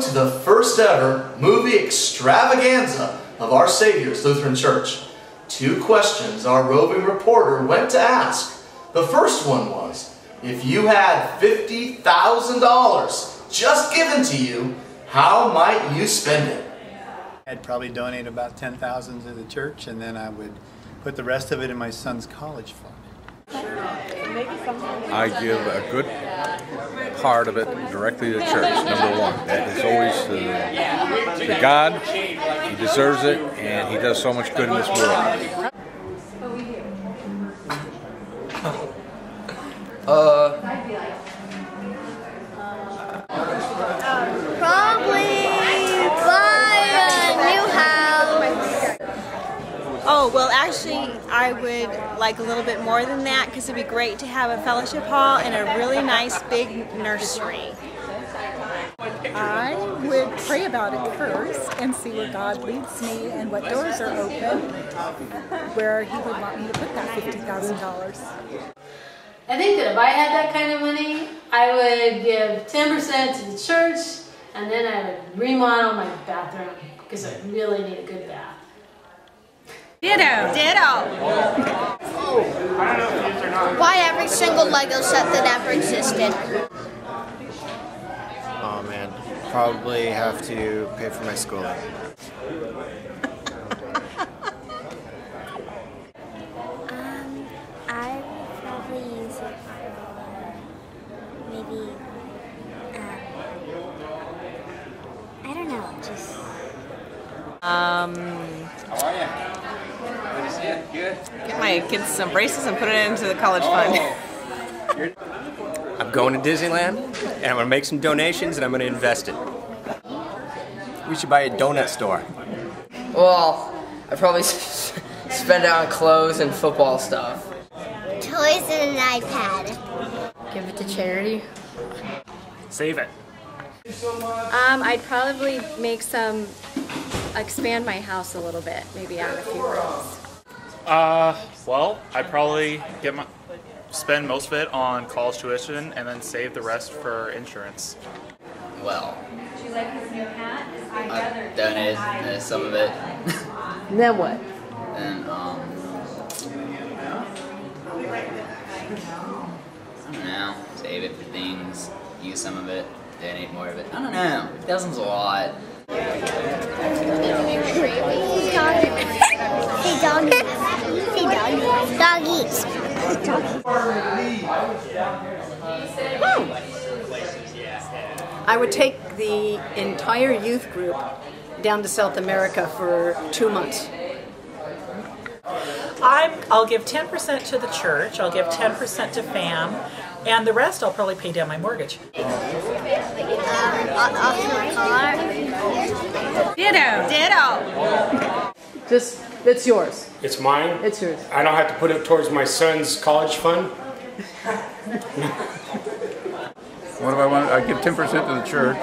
to the first ever movie extravaganza of Our Savior's Lutheran Church. 2 questions our roving reporter went to ask. The first one was, if you had $50,000 just given to you, how might you spend it? I'd probably donate about $10,000 to the church, and then I would put the rest of it in my son's college fund. I give a good part of it directly to the church, number one. That is always to God. He deserves it, and He does so much good in this world. Probably buy a new house. Oh, well actually I would like a little bit more than that because it'd be great to have a fellowship hall and a really nice big nursery. I would pray about it first and see where God leads me and what doors are open, where He would want me to put that $50,000. I think that if I had that kind of money, I would give 10% to the church, and then I would remodel my bathroom because I really need a good bath. Ditto! Ditto! Buy every single Lego set that ever existed. Oh man, probably have to pay for my schooling. I would probably use it for maybe, I don't know, just... Get my kids some braces and put it into the college fund. I'm going to Disneyland, and I'm going to make some donations, and I'm going to invest it. We should buy a donut store. Well, I'd probably spend it on clothes and football stuff. Toys and an iPad. Give it to charity. Save it. I'd probably make expand my house a little bit, maybe add a few rooms. Well, I'd probably spend most of it on college tuition and then save the rest for insurance. Well, I donated some of it. Then what? And, I don't know, save it for things, use some of it, donate more of it. I don't know, $1,000's a lot. Hey, doggy. Hey, doggy. Doggies. I would take the entire youth group down to South America for 2 months. I'll give 10% to the church, I'll give 10% to FAM, and the rest I'll probably pay down my mortgage. Ditto! Ditto! Just, it's yours. It's mine? It's yours. I don't have to put it towards my son's college fund? What if I want? I'd give 10% to the church,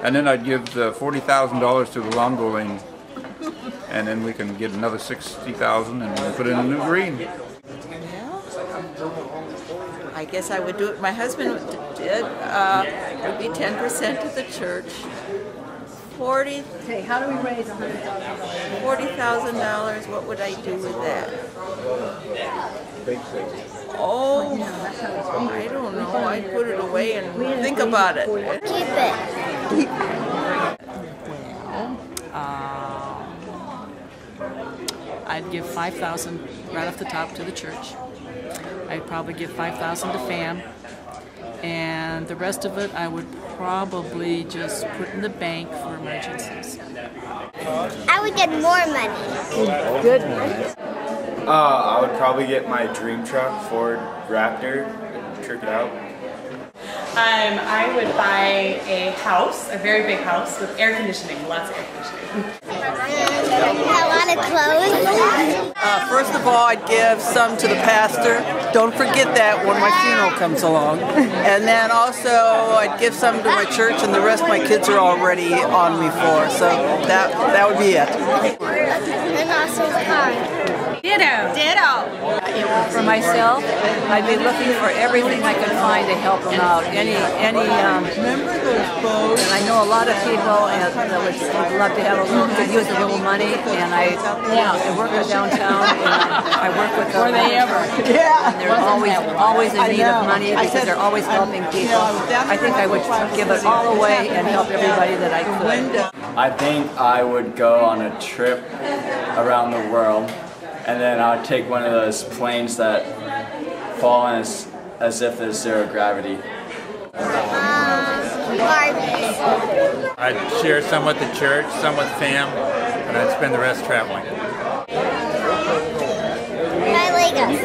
and then I'd give the $40,000 to the lawn bowling, and then we can get another $60,000 and put in a new green. I guess I would do it. My husband did. Would be 10% to the church. Okay, how do we raise $100,000? $40,000. What would I do with that? Oh, I don't know. I'd put it away and think about it. Keep it. I'd give $5,000 right off the top to the church. I'd probably give $5,000 to FAM, and the rest of it I would probably just put in the bank for emergencies. I would get more money. Goodness. I would probably get my dream truck, Ford Raptor, and trick it out. I would buy a house, a very big house with air conditioning, lots of air conditioning. A lot of clothes. First of all, I'd give some to the pastor. Don't forget that when my funeral comes along. And then also, I'd give some to my church, and the rest my kids are already on me for. So that would be it. And also a car. Ditto. Ditto. For myself, I'd be looking for everything I could find to help them out. And I know a lot of people that would love to have could use a little money. And I work in downtown, and I work with them. And they're always in need of money because they're always helping people. I think I would give it all away and help everybody that I could. I think I would go on a trip around the world, and then I'd take one of those planes that fall as if there's zero gravity. I'd share some with the church, some with fam, and I'd spend the rest traveling. My Legos.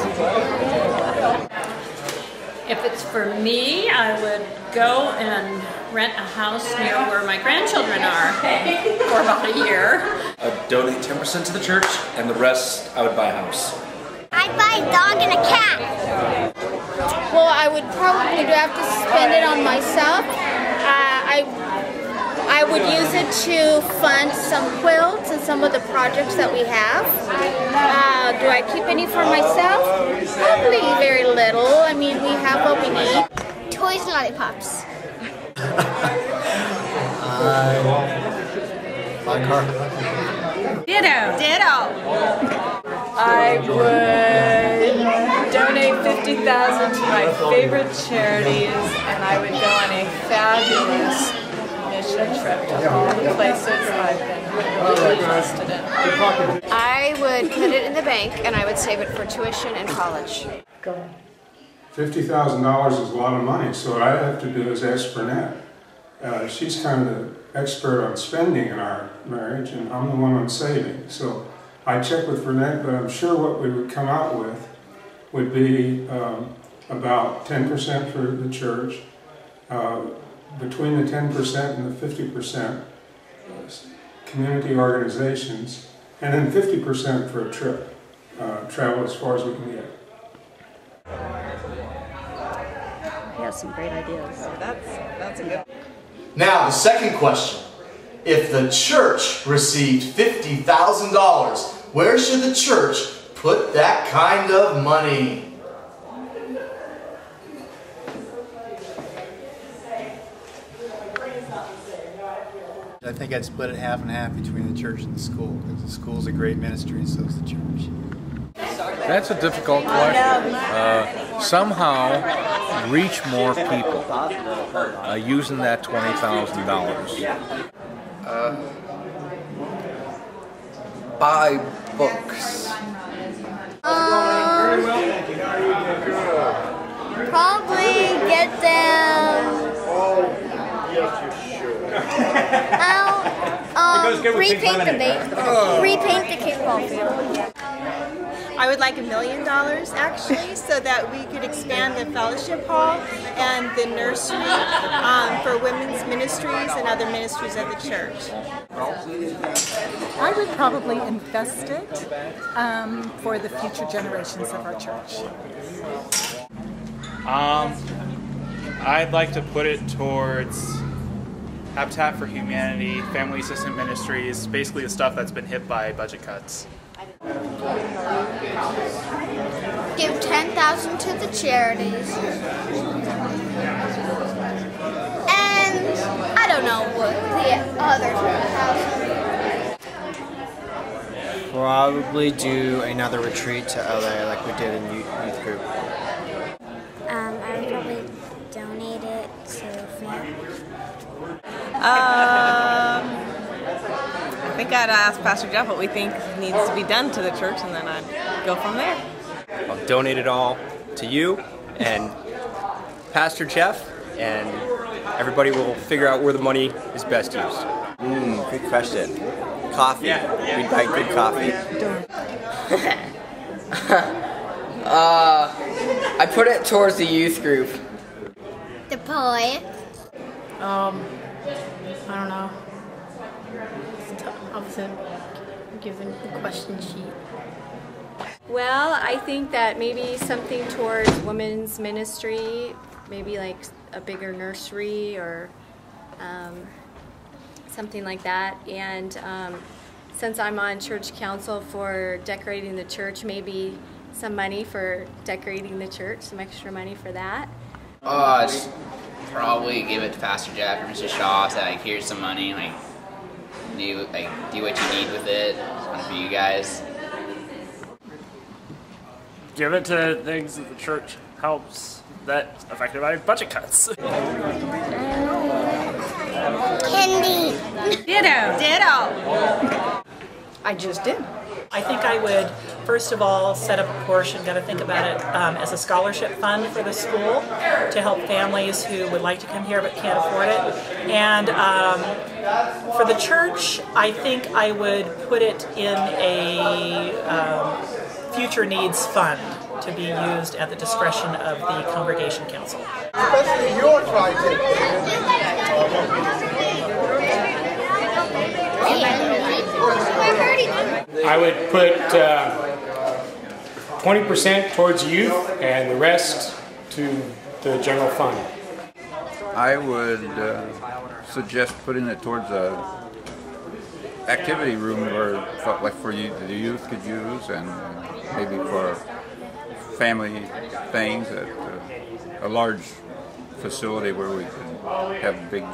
If it's for me, I would go and rent a house near where my grandchildren are for about a year. I'd donate 10% to the church, and the rest I would buy a house. I'd buy a dog and a cat. Well, I would probably have to spend it on myself. I would use it to fund some quilts and some of the projects that we have. Do I keep any for myself? Probably very little. I mean, we have what we need. Toys and lollipops. My car. Ditto. Ditto. I would donate $50,000 to my favorite charities, and I would go on a fabulous mission trip to all the places I've been really interested in. I would put it in the bank, and I would save it for tuition and college. $50,000 is a lot of money, so what I have to do is ask Burnett. She's kind of the expert on spending in our marriage, and I'm the one on saving. So I check with Burnett, but I'm sure what we would come out with would be about 10% for the church, between the 10% and the 50% community organizations, and then 50% for a trip, travel as far as we can get. He has some great ideas. That's a good. Now, the second question. If the church received $50,000, where should the church put that kind of money? I think I'd split it half and half between the church and the school, because the school's a great ministry and so is the church. That's a difficult question. Somehow reach more people using that $20,000. Buy books. Probably get them. Repaint the kickball field. I would like $1 million actually, so that we could expand the fellowship hall and the nursery for women's ministries and other ministries of the church. I would probably invest it for the future generations of our church. I'd like to put it towards Habitat for Humanity, Family Assistant Ministries, basically the stuff that's been hit by budget cuts. Give $10,000 to the charities. And I don't know what the other $10,000. Probably do another retreat to LA like we did in youth group. I would probably donate it to FAM. I think I'd ask Pastor Jeff what we think needs to be done to the church, and then I'd go from there. I'll donate it all to you and Pastor Jeff, and everybody will figure out where the money is best used. Good question. Coffee. We'd buy good coffee. I put it towards the youth group. The poet. I don't know. Opposite given the question sheet. Well, I think that maybe something towards women's ministry, maybe like a bigger nursery or something like that, and since I'm on church council for decorating the church, maybe some money for decorating the church, some extra money for that. Just probably give it to Pastor Jeff or Mr. Shaw. Say like, here's some money. Do what you need with it. It's one for you guys. Give it to things that the church helps that's affected by budget cuts. Candy. Ditto. Ditto. I just did. I think I would, first of all, set up a portion, got to think about it, as a scholarship fund for the school to help families who would like to come here but can't afford it. And for the church, I think I would put it in a future needs fund to be used at the discretion of the Congregation Council. Especially your tri-tip. I would put 20% towards youth and the rest to the general fund. I would suggest putting it towards a activity room where, like for you, the youth could use, and maybe for family things at a large facility where we could have big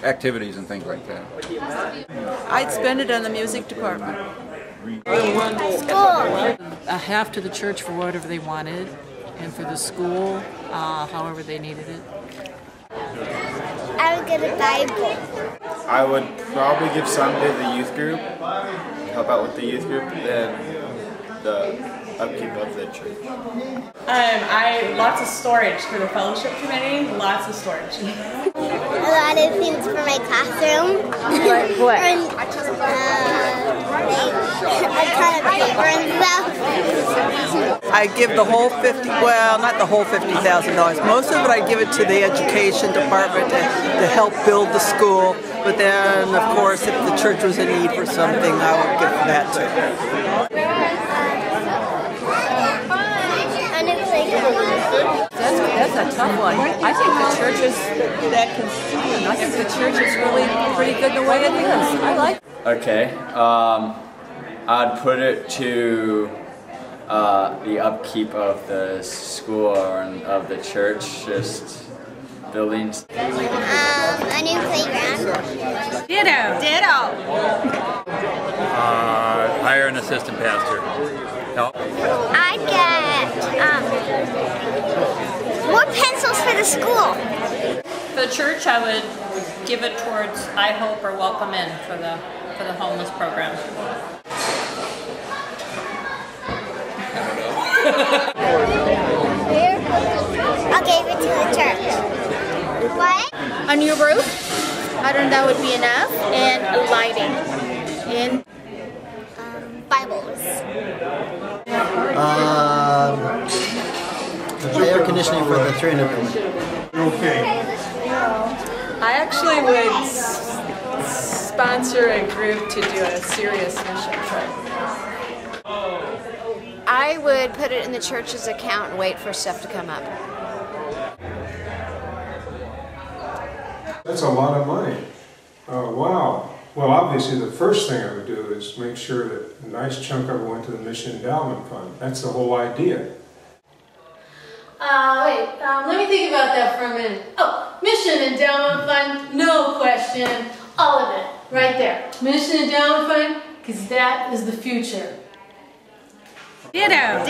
activities and things like that. I'd spend it on the music department. A half to the church for whatever they wanted, and for the school, however they needed it. I would get a Bible. I would probably give some to the youth group, help out with the youth group, and the upkeep of the church. Lots of storage for the fellowship committee. Lots of storage. A lot of things for my classroom. Like what? And, a ton of paper and stuff. I give the whole not the whole $50,000. Most of it I give it to the education department to help build the school. But then, of course, if the church was in need for something, I would give for that too. That's a tough one. I think the church is really pretty good the way it is. I like it. Okay, I'd put it to the upkeep of the school and of the church, just buildings. A new playground. Ditto. Ditto. Hire an assistant pastor. Help. I'd get more pencils for the school. For the church, I would give it towards I Hope or Welcome In for the homeless program. I'll give it to the church. What? A new roof. I don't know, that would be enough. And lighting. And Bibles. Air conditioning for the trainer building. Okay. I actually would sponsor a group to do a serious mission trip. I would put it in the church's account and wait for stuff to come up. That's a lot of money. Wow. Well, obviously the first thing I would do is make sure that a nice chunk of it went to the Mission Endowment Fund. That's the whole idea. Let me think about that for a minute. Oh, Mission Endowment Fund, no question. All of it, right there. Mission Endowment Fund, because that is the future. Ditto.